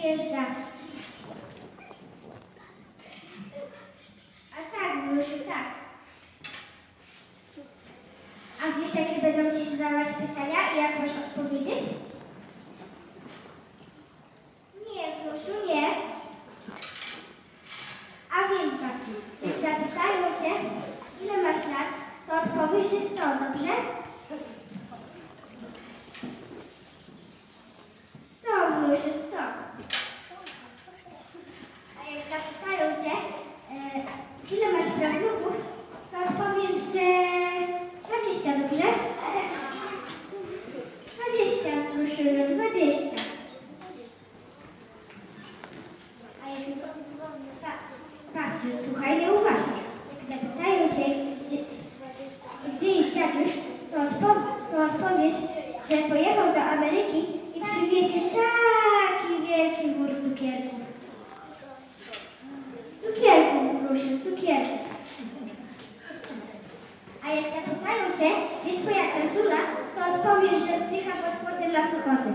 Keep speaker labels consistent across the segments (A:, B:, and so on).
A: przyjeżdża. A tak, Wnusiu, tak. A wiesz, jakie będą ci zadawać pytania i jak masz odpowiedzieć? Nie, Wnusiu, nie. A więc, babciu, jak zapytają cię, ile masz lat, to odpowiesz, że 100, dobrze? 100, Wnusiu, 100. A jak zapytają cię, ile masz prawnuków, to odpowiesz, że 20, dobrze? 20, Wnusiu, 20. A jak babciu, słuchaj, nie uważaj. Jak zapytają cię, gdzie jest dziaduś, to odpowiesz, że pojechał do Ameryki i przywiezie taki wielki wór cukierków. Cukierków, Wnusiu, cukierków. A jak zapytają cię, gdzie twoja krasula, to odpowiesz, że wzdycha pod płotem na Suchoty.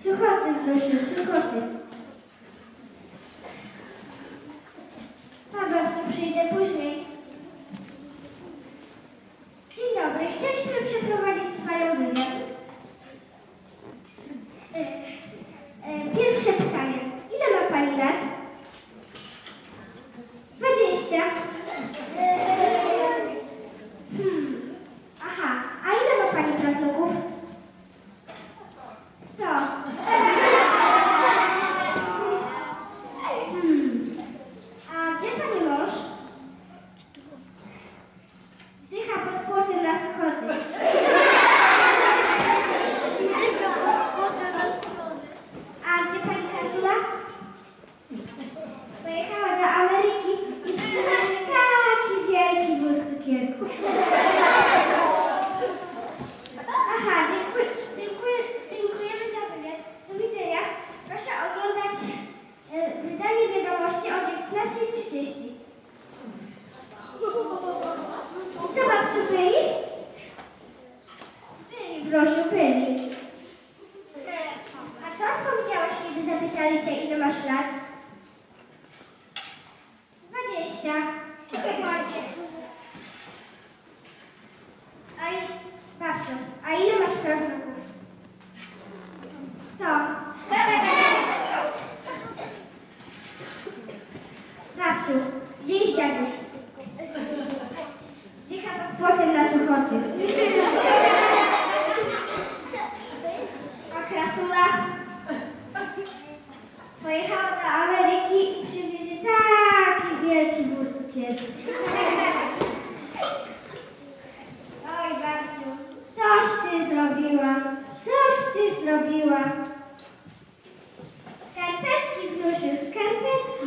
A: Suchoty, Wnusiu, Suchoty. A babciu, przyjdę później. Dzień dobry, chcieliśmy przeprowadzić z panią wywiad. Pierwsze pytanie. Ile ma pani lat? 20. Aha, a ile ma pani prawnuków? 100. A gdzie pani mąż? Zdycha pod płotem na Suchoty. A gdzie pani krasula? Pojechała do Ameryki i przywiezie taki wielki wór cukierków. Aha, dziękujemy za wywiad. Do widzenia. Proszę oglądać wydanie wiadomości o 19:30. Co, babciu, byli? Byli, Wnusiu, byli. A co odpowiedziałaś, kiedy zapytali cię, ile masz lat? 20. Babciu, a ile masz prawnuków? 100. Babciu, gdzie jest dziaduś? Zdycha pod płotem na Suchoty. A krasula pojechała do Ameryki i przywiezie taki wielki wór cukierków. Oj, babciu, coś ty zrobiła, coś ty zrobiła. Skarpetki, Wnusiu, skarpetki.